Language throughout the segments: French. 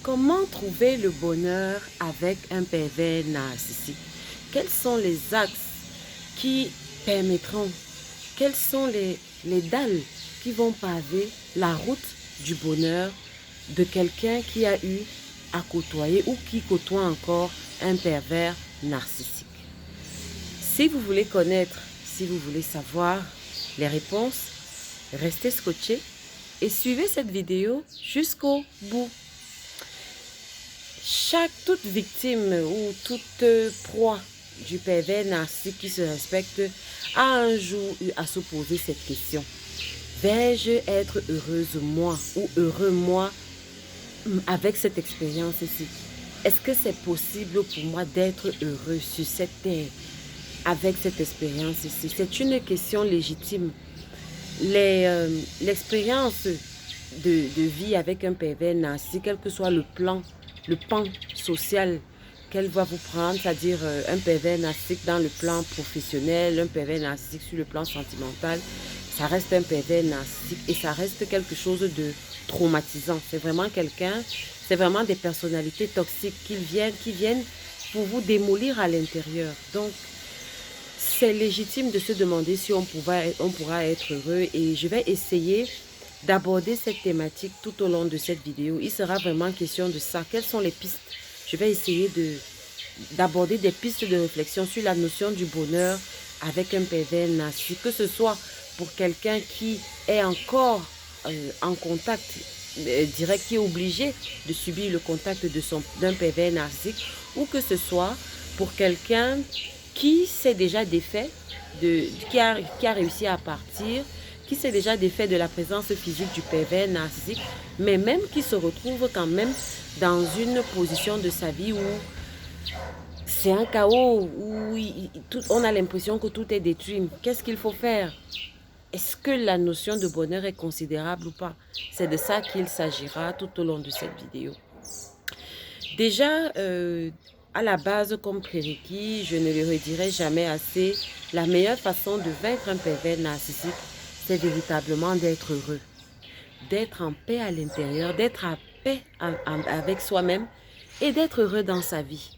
Comment trouver le bonheur avec un pervers narcissique? Quels sont les axes qui permettront, quelles sont les dalles qui vont paver la route du bonheur de quelqu'un qui a eu à côtoyer ou qui côtoie encore un pervers narcissique? Si vous voulez connaître, si vous voulez savoir les réponses, restez scotchés et suivez cette vidéo jusqu'au bout. Toute victime ou toute proie du pervers narcissique qui se respecte a un jour eu à se poser cette question. Vais-je être heureuse moi ou heureux moi avec cette expérience-ci? Est-ce que c'est possible pour moi d'être heureux sur cette terre avec cette expérience-ci? C'est une question légitime. L'expérience de vie avec un pervers narcissique, quel que soit le pan social qu'elle va vous prendre, c'est-à-dire un pervers narcissique dans le plan professionnel, un pervers narcissique sur le plan sentimental, ça reste un pervers narcissique et ça reste quelque chose de traumatisant. C'est vraiment c'est vraiment des personnalités toxiques qui viennent pour vous démolir à l'intérieur. Donc, c'est légitime de se demander si on pourra être heureux et je vais essayer d'aborder cette thématique tout au long de cette vidéo. Il sera vraiment question de ça. Quelles sont les pistes? Je vais essayer d'aborder des pistes de réflexion sur la notion du bonheur avec un pervers narcissique, que ce soit pour quelqu'un qui est encore en contact direct, qui est obligé de subir le contact d'un pervers narcissique, ou que ce soit pour quelqu'un qui s'est déjà défait, qui a réussi à partir, qui s'est déjà défait de la présence physique du pervers narcissique, mais même qui se retrouve quand même dans une position de sa vie où c'est un chaos, où on a l'impression que tout est détruit. Qu'est-ce qu'il faut faire? Est-ce que la notion de bonheur est considérable ou pas? C'est de ça qu'il s'agira tout au long de cette vidéo. Déjà, à la base, comme prérequis, je ne le redirai jamais assez, la meilleure façon de vaincre un pervers narcissique, c'est véritablement d'être heureux, d'être en paix à l'intérieur, d'être en paix avec soi-même et d'être heureux dans sa vie.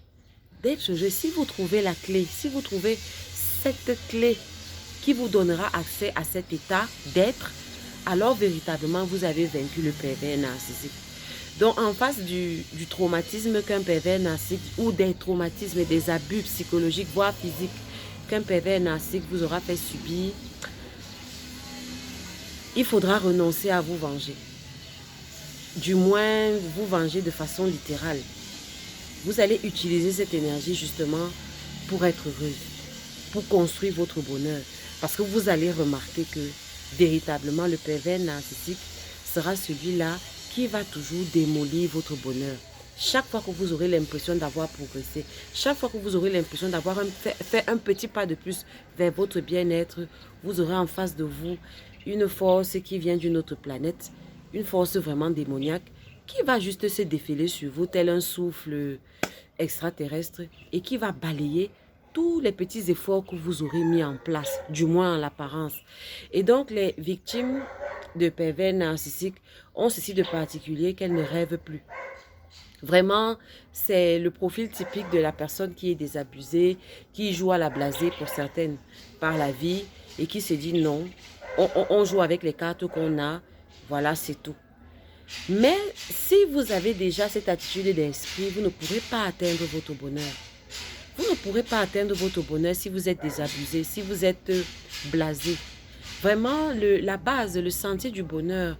D'être heureux, si vous trouvez la clé, si vous trouvez cette clé qui vous donnera accès à cet état d'être, alors véritablement vous avez vaincu le pervers narcissique. Donc en face du traumatisme qu'un pervers narcissique ou des traumatismes et des abus psychologiques, voire physiques, qu'un pervers narcissique vous aura fait subir, il faudra renoncer à vous venger. Du moins, vous venger de façon littérale. Vous allez utiliser cette énergie justement pour être heureuse, pour construire votre bonheur. Parce que vous allez remarquer que véritablement le pervers narcissique sera celui-là qui va toujours démolir votre bonheur. Chaque fois que vous aurez l'impression d'avoir progressé, chaque fois que vous aurez l'impression d'avoir fait un petit pas de plus vers votre bien-être, vous aurez en face de vous une force qui vient d'une autre planète, une force vraiment démoniaque, qui va juste se défiler sur vous tel un souffle extraterrestre et qui va balayer tous les petits efforts que vous aurez mis en place, du moins en l'apparence. Et donc, les victimes de pervers narcissiques ont ceci de particulier qu'elles ne rêvent plus. Vraiment, c'est le profil typique de la personne qui est désabusée, qui joue à la blasée pour certaines par la vie et qui se dit non, on joue avec les cartes qu'on a, voilà, c'est tout. Mais si vous avez déjà cette attitude d'esprit, vous ne pourrez pas atteindre votre bonheur. Vous ne pourrez pas atteindre votre bonheur si vous êtes désabusé, si vous êtes blasé. Vraiment, la base, le sentier du bonheur,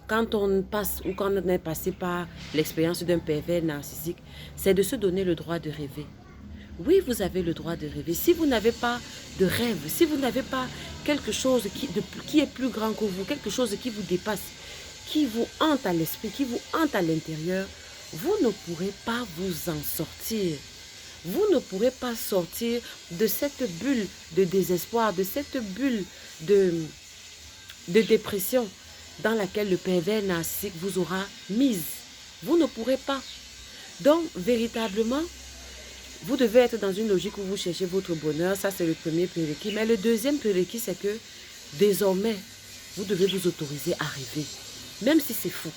quand on passe ou quand on est passé par l'expérience d'un pervers narcissique, c'est de se donner le droit de rêver. Oui, vous avez le droit de rêver. Si vous n'avez pas de rêve, si vous n'avez pas quelque chose qui est plus grand que vous, quelque chose qui vous dépasse, qui vous hante à l'esprit, qui vous hante à l'intérieur, vous ne pourrez pas vous en sortir. Vous ne pourrez pas sortir de cette bulle de désespoir, de cette bulle de dépression dans laquelle le pervers narcissique vous aura mise. Vous ne pourrez pas. Donc, véritablement, vous devez être dans une logique où vous cherchez votre bonheur. Ça, c'est le premier prérequis. Mais le deuxième prérequis, c'est que désormais, vous devez vous autoriser à rêver. Même si c'est fou,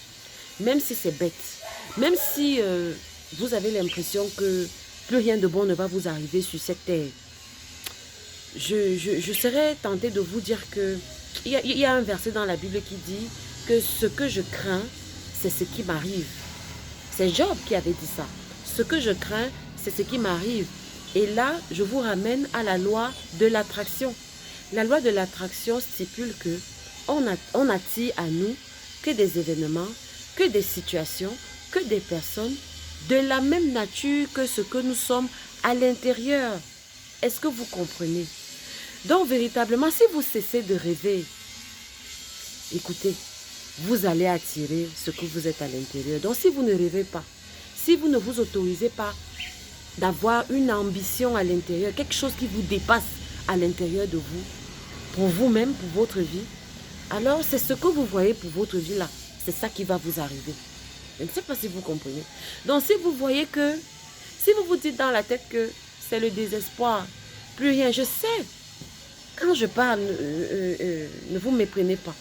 même si c'est bête, Même si vous avez l'impression que plus rien de bon ne va vous arriver sur cette terre, je serais tentée de vous dire que il y a un verset dans la Bible qui dit que ce que je crains, c'est ce qui m'arrive. C'est Job qui avait dit ça. Ce que je crains, c'est ce qui m'arrive. Et là, je vous ramène à la loi de l'attraction. La loi de l'attraction stipule que on attire à nous que des événements, que des situations, que des personnes de la même nature que ce que nous sommes à l'intérieur. Est-ce que vous comprenez? Donc, véritablement, si vous cessez de rêver, écoutez, vous allez attirer ce que vous êtes à l'intérieur. Donc, si vous ne rêvez pas, si vous ne vous autorisez pas d'avoir une ambition à l'intérieur, quelque chose qui vous dépasse à l'intérieur de vous, pour vous-même, pour votre vie, alors c'est ce que vous voyez pour votre vie là. C'est ça qui va vous arriver. Je ne sais pas si vous comprenez. Donc, si vous voyez que, si vous vous dites dans la tête que c'est le désespoir, plus rien, je sais. Quand je parle, ne vous méprenez pas.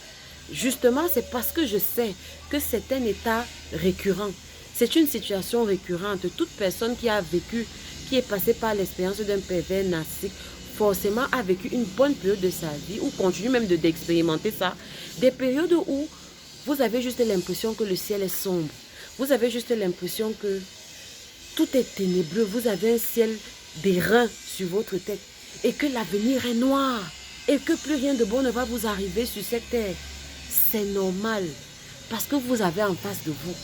Justement, c'est parce que je sais que c'est un état récurrent. C'est une situation récurrente. Toute personne qui a vécu, qui est passée par l'expérience d'un pervers narcissique, forcément a vécu une bonne période de sa vie, ou continue même d'expérimenter ça. Des périodes où vous avez juste l'impression que le ciel est sombre. Vous avez juste l'impression que tout est ténébreux. Vous avez un ciel d'airain sur votre tête. Et que l'avenir est noir. Et que plus rien de bon ne va vous arriver sur cette terre. C'est normal. Parce que vous avez en face de vous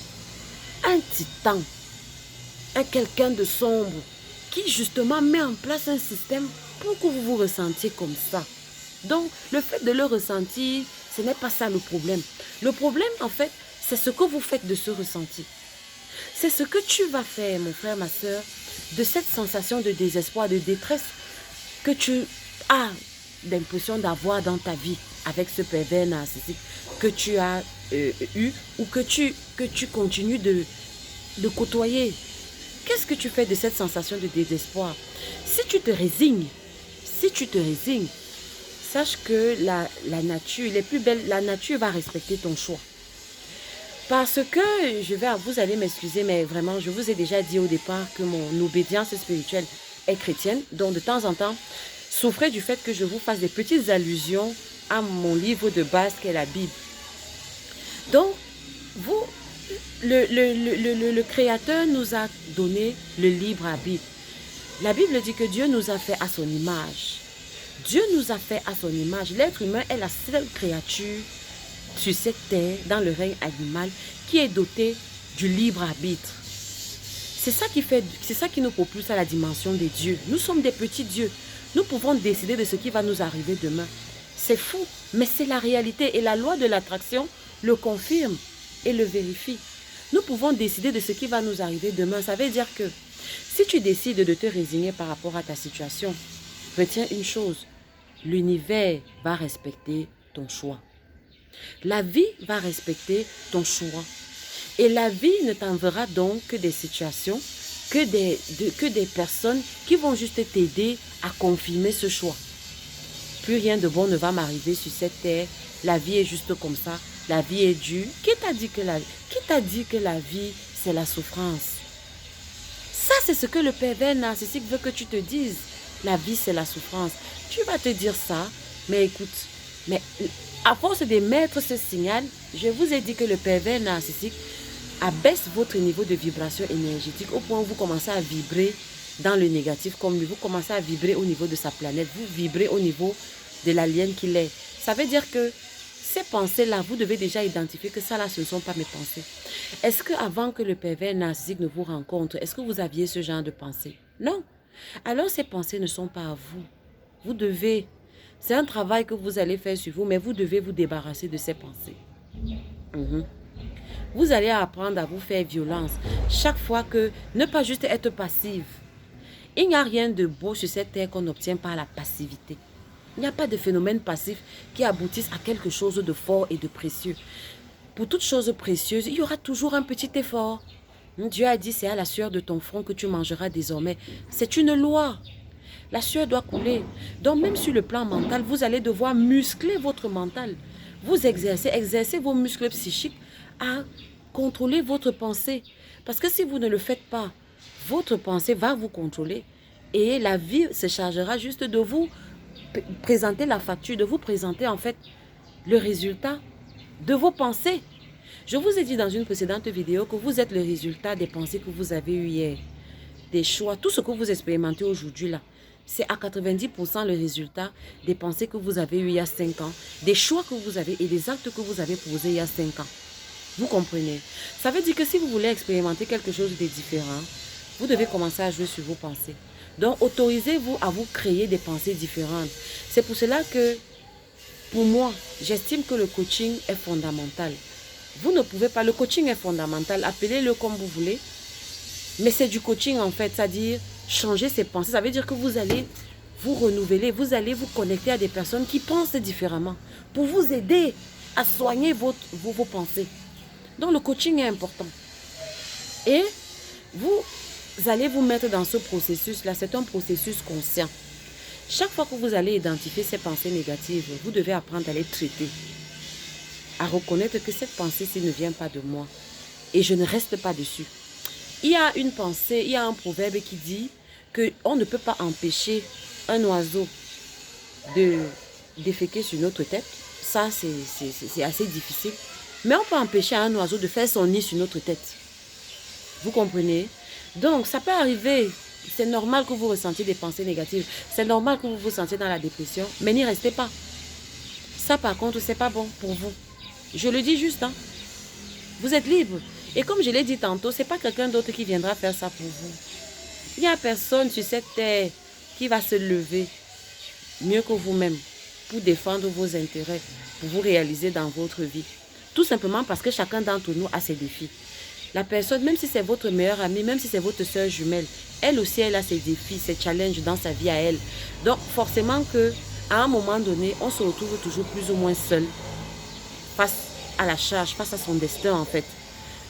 un titan. Un quelqu'un de sombre. Qui justement met en place un système pour que vous vous ressentiez comme ça. Donc, le fait de le ressentir, ce n'est pas ça le problème. Le problème, en fait, c'est ce que vous faites de ce ressenti. C'est ce que tu vas faire, mon frère, ma soeur, de cette sensation de désespoir, de détresse que tu as l'impression d'avoir dans ta vie avec ce pervers narcissique que tu as eu ou que tu continues de côtoyer. Qu'est-ce que tu fais de cette sensation de désespoir? Si tu te résignes, sache que la nature, les plus belles, la nature va respecter ton choix. Parce que, vous allez m'excuser, mais vraiment, je vous ai déjà dit au départ que mon obédience spirituelle est chrétienne. Donc, de temps en temps, souffrez du fait que je vous fasse des petites allusions à mon livre de base qui est la Bible. Donc, le Créateur nous a donné le libre arbitre. La Bible dit que Dieu nous a fait à son image. Dieu nous a fait à son image. L'être humain est la seule créature sur cette terre, dans le règne animal, qui est doté du libre arbitre. C'est ça qui nous propulse à la dimension des dieux. Nous sommes des petits dieux. Nous pouvons décider de ce qui va nous arriver demain. C'est fou, mais c'est la réalité. Et la loi de l'attraction le confirme et le vérifie. Nous pouvons décider de ce qui va nous arriver demain. Ça veut dire que si tu décides de te résigner par rapport à ta situation, retiens une chose. L'univers va respecter ton choix. La vie va respecter ton choix. Et la vie ne t'enverra donc que des situations, que des personnes qui vont juste t'aider à confirmer ce choix. Plus rien de bon ne va m'arriver sur cette terre. La vie est juste comme ça. La vie est dure. Qui t'a dit que la vie, c'est la souffrance? Ça, c'est ce que le pervers narcissique veut que tu te dises. La vie, c'est la souffrance. Tu vas te dire ça, mais écoute, mais à force de mettre ce signal, je vous ai dit que le pervers narcissique abaisse votre niveau de vibration énergétique au point où vous commencez à vibrer dans le négatif comme lui. Vous commencez à vibrer au niveau de sa planète. Vous vibrez au niveau de l'alien qu'il est. Ça veut dire que ces pensées-là, vous devez déjà identifier que ça là, ce ne sont pas mes pensées. Est-ce qu'avant que le pervers narcissique ne vous rencontre, est-ce que vous aviez ce genre de pensée? Non. Alors ces pensées ne sont pas à vous. Vous devez, c'est un travail que vous allez faire sur vous, mais vous devez vous débarrasser de ces pensées. Vous allez apprendre à vous faire violence chaque fois que, ne pas juste être passive. Il n'y a rien de beau sur cette terre qu'on obtient par la passivité. Il n'y a pas de phénomène passif qui aboutisse à quelque chose de fort et de précieux. Pour toute chose précieuse, il y aura toujours un petit effort. Dieu a dit, c'est à la sueur de ton front que tu mangeras désormais. C'est une loi. La sueur doit couler. Donc même sur le plan mental, vous allez devoir muscler votre mental. Vous exercez vos muscles psychiques à contrôler votre pensée. Parce que si vous ne le faites pas, votre pensée va vous contrôler et la vie se chargera juste de vous présenter la facture, de vous présenter en fait le résultat de vos pensées. Je vous ai dit dans une précédente vidéo que vous êtes le résultat des pensées que vous avez eues hier, des choix, tout ce que vous expérimentez aujourd'hui là. C'est à 90% le résultat des pensées que vous avez eues il y a 5 ans, des choix que vous avez et des actes que vous avez posés il y a 5 ans. Vous comprenez? Ça veut dire que si vous voulez expérimenter quelque chose de différent, vous devez commencer à jouer sur vos pensées. Donc, autorisez-vous à vous créer des pensées différentes. C'est pour cela que, pour moi, j'estime que le coaching est fondamental. Vous ne pouvez pas, le coaching est fondamental, appelez-le comme vous voulez, mais c'est du coaching en fait, c'est-à-dire changer ses pensées. Ça veut dire que vous allez vous renouveler, vous allez vous connecter à des personnes qui pensent différemment pour vous aider à soigner vos pensées. Donc, le coaching est important. Et vous allez vous mettre dans ce processus-là. C'est un processus conscient. Chaque fois que vous allez identifier ces pensées négatives, vous devez apprendre à les traiter. À reconnaître que cette pensée-ci ne vient pas de moi. Et je ne reste pas dessus. Il y a une pensée, il y a un proverbe qui dit qu'on ne peut pas empêcher un oiseau de déféquer sur notre tête. Ça, c'est assez difficile. Mais on peut empêcher un oiseau de faire son nid sur notre tête. Vous comprenez? Donc, ça peut arriver. C'est normal que vous ressentiez des pensées négatives. C'est normal que vous vous sentiez dans la dépression. Mais n'y restez pas. Ça, par contre, c'est pas bon pour vous. Je le dis juste. Hein. Vous êtes libre. Et comme je l'ai dit tantôt, c'est pas quelqu'un d'autre qui viendra faire ça pour vous. Il n'y a personne sur cette terre qui va se lever mieux que vous-même pour défendre vos intérêts, pour vous réaliser dans votre vie. Tout simplement parce que chacun d'entre nous a ses défis. La personne, même si c'est votre meilleure amie, même si c'est votre soeur jumelle, elle aussi, elle a ses défis, ses challenges dans sa vie à elle. Donc, forcément que, à un moment donné, on se retrouve toujours plus ou moins seul face à la charge, face à son destin en fait.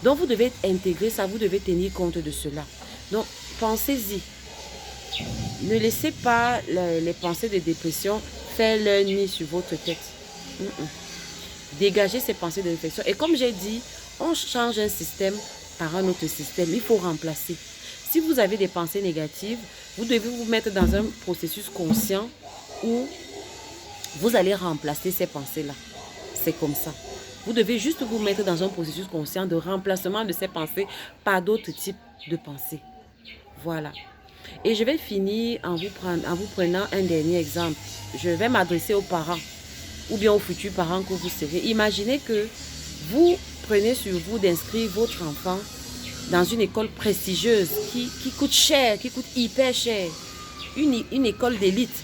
Donc, vous devez intégrer ça, vous devez tenir compte de cela. Donc, pensez-y. Ne laissez pas les pensées de dépression faire leur nid sur votre tête. Dégagez ces pensées de réflexion. Et comme j'ai dit, on change un système par un autre système. Il faut remplacer. Si vous avez des pensées négatives, vous devez vous mettre dans un processus conscient où vous allez remplacer ces pensées-là. C'est comme ça. Vous devez juste vous mettre dans un processus conscient de remplacement de ces pensées par d'autres types de pensées. Voilà. Et je vais finir en vous prenant un dernier exemple. Je vais m'adresser aux parents ou bien aux futurs parents que vous serez. Imaginez que vous prenez sur vous d'inscrire votre enfant dans une école prestigieuse qui coûte cher, qui coûte hyper cher. Une école d'élite.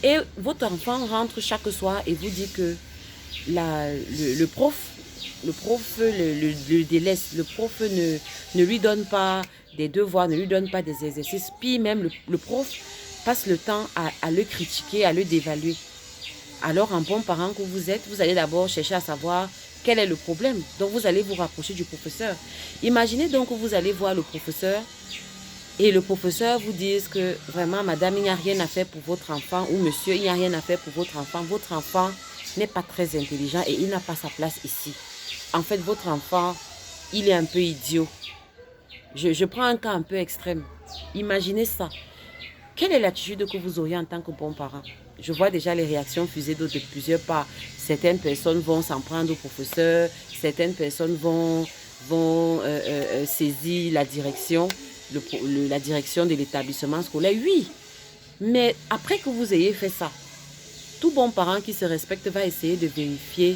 Et votre enfant rentre chaque soir et vous dit que le prof le délaisse. Le prof ne lui donne pas des devoirs, ne lui donne pas des exercices. Puis même le prof passe le temps à le critiquer, à le dévaluer. Alors, en bon parent que vous êtes, vous allez d'abord chercher à savoir quel est le problème. Donc, vous allez vous rapprocher du professeur. Imaginez donc que vous allez voir le professeur et le professeur vous dise que vraiment, madame, il n'y a rien à faire pour votre enfant ou monsieur, il n'y a rien à faire pour votre enfant. Votre enfant n'est pas très intelligent et il n'a pas sa place ici. En fait, votre enfant, il est un peu idiot. Je prends un cas un peu extrême. Imaginez ça. Quelle est l'attitude que vous auriez en tant que bon parent? Je vois déjà les réactions fusées de plusieurs parts. Certaines personnes vont s'en prendre au professeur, certaines personnes vont saisir la direction, la direction de l'établissement scolaire. Oui, mais après que vous ayez fait ça, tout bon parent qui se respecte va essayer de vérifier,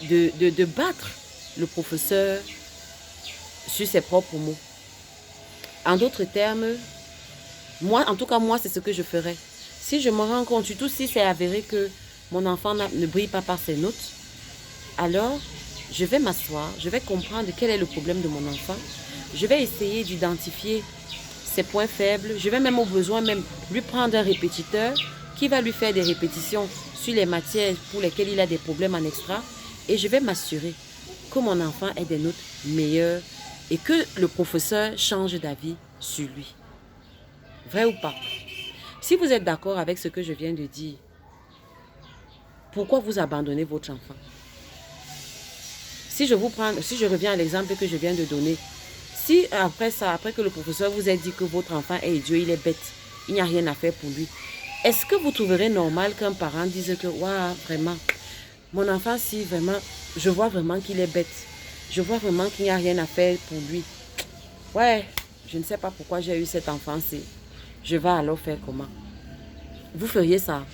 de battre le professeur sur ses propres mots. En d'autres termes, moi, en tout cas, moi, c'est ce que je ferais. Si je me rends compte, surtout si c'est avéré que mon enfant ne brille pas par ses notes, alors je vais m'asseoir, je vais comprendre quel est le problème de mon enfant. Je vais essayer d'identifier ses points faibles. Je vais même au besoin même lui prendre un répétiteur qui va lui faire des répétitions sur les matières pour lesquelles il a des problèmes en extra. Et je vais m'assurer que mon enfant ait des notes meilleures et que le professeur change d'avis sur lui. Vrai ou pas? Si vous êtes d'accord avec ce que je viens de dire, pourquoi vous abandonnez votre enfant? Si je reviens à l'exemple que je viens de donner, Si après ça, après que le professeur vous ait dit que votre enfant est idiot, il est bête, il n'y a rien à faire pour lui, est-ce que vous trouverez normal qu'un parent dise que, waouh, vraiment, mon enfant, si vraiment, je vois vraiment qu'il est bête, je vois vraiment qu'il n'y a rien à faire pour lui. Ouais, je ne sais pas pourquoi j'ai eu cet enfant-ci. Je vais alors faire comment? Vous feriez ça?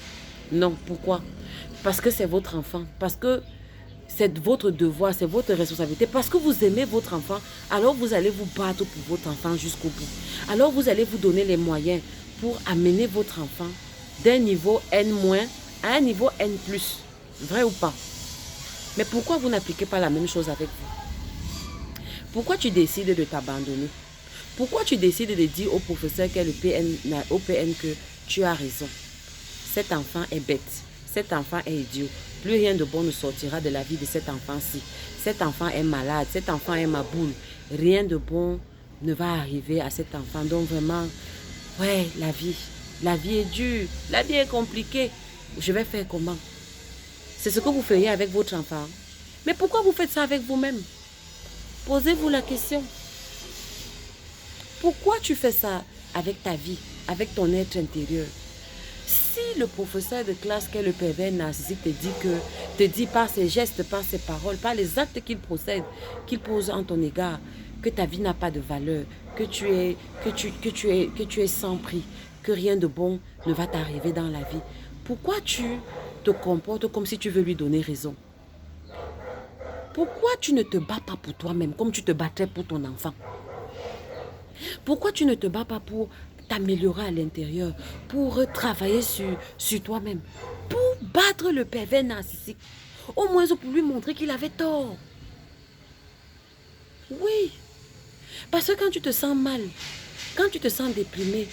Non, pourquoi? Parce que c'est votre enfant, parce que c'est votre devoir, c'est votre responsabilité. Parce que vous aimez votre enfant, alors vous allez vous battre pour votre enfant jusqu'au bout. Alors vous allez vous donner les moyens pour amener votre enfant d'un niveau N- à un niveau N+. Vrai ou pas? Mais pourquoi vous n'appliquez pas la même chose avec vous? Pourquoi tu décides de t'abandonner? Pourquoi tu décides de dire au professeur qui est au PN que tu as raison? Cet enfant est bête. Cet enfant est idiot. Plus rien de bon ne sortira de la vie de cet enfant-ci. Cet enfant est malade. Cet enfant est ma boule. Rien de bon ne va arriver à cet enfant. Donc vraiment, ouais, la vie est dure. La vie est compliquée. Je vais faire comment? C'est ce que vous feriez avec votre enfant. Mais pourquoi vous faites ça avec vous-même? Posez-vous la question. Pourquoi tu fais ça avec ta vie, avec ton être intérieur? Si le professeur de classe qui est le pervers narcissique te dit par ses gestes, par ses paroles, par les actes qu'il procède, qu'il pose en ton égard, que ta vie n'a pas de valeur, que tu es sans prix, que rien de bon ne va t'arriver dans la vie, pourquoi tu te comportes comme si tu veux lui donner raison? Pourquoi tu ne te bats pas pour toi-même comme tu te battrais pour ton enfant? Pourquoi tu ne te bats pas pour t'améliorer à l'intérieur, pour travailler sur toi-même, pour battre le pervers narcissique, au moins pour lui montrer qu'il avait tort? Oui, parce que quand tu te sens mal, quand tu te sens déprimé,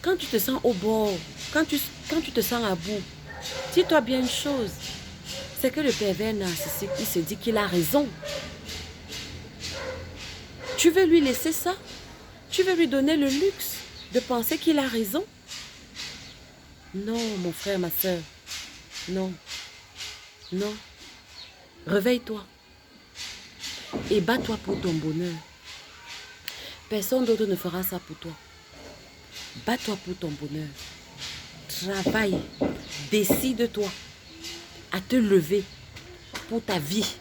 quand tu te sens au bord, quand tu te sens à bout, dis-toi bien une chose, c'est que le pervers narcissique, il se dit qu'il a raison. Tu veux lui laisser ça? Tu veux lui donner le luxe de penser qu'il a raison? Non, mon frère, ma soeur. Non. Non. Réveille-toi. Et bats-toi pour ton bonheur. Personne d'autre ne fera ça pour toi. Bats-toi pour ton bonheur. Travaille. Décide-toi à te lever pour ta vie.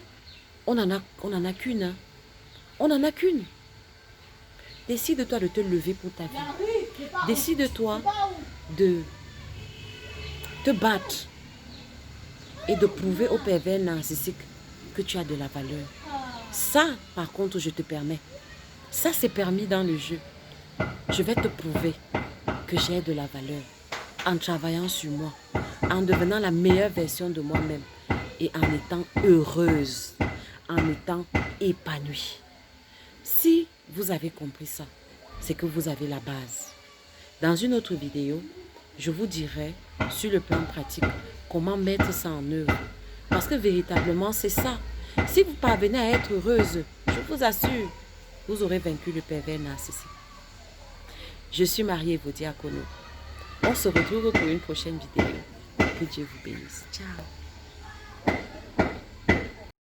On n'en a qu'une. Hein? On n'en a qu'une. Décide-toi de te lever pour ta vie. Décide-toi de te battre et de prouver au pervers narcissique que tu as de la valeur. Ça, par contre, je te permets. Ça, c'est permis dans le jeu. Je vais te prouver que j'ai de la valeur en travaillant sur moi, en devenant la meilleure version de moi-même et en étant heureuse, en étant épanouie. Si vous avez compris ça, c'est que vous avez la base. Dans une autre vidéo, je vous dirai sur le plan pratique comment mettre ça en œuvre. Parce que véritablement, c'est ça. Si vous parvenez à être heureuse, je vous assure, vous aurez vaincu le pervers narcissique. Je suis Marie-Evo Diakono. On se retrouve pour une prochaine vidéo. Que Dieu vous bénisse. Ciao.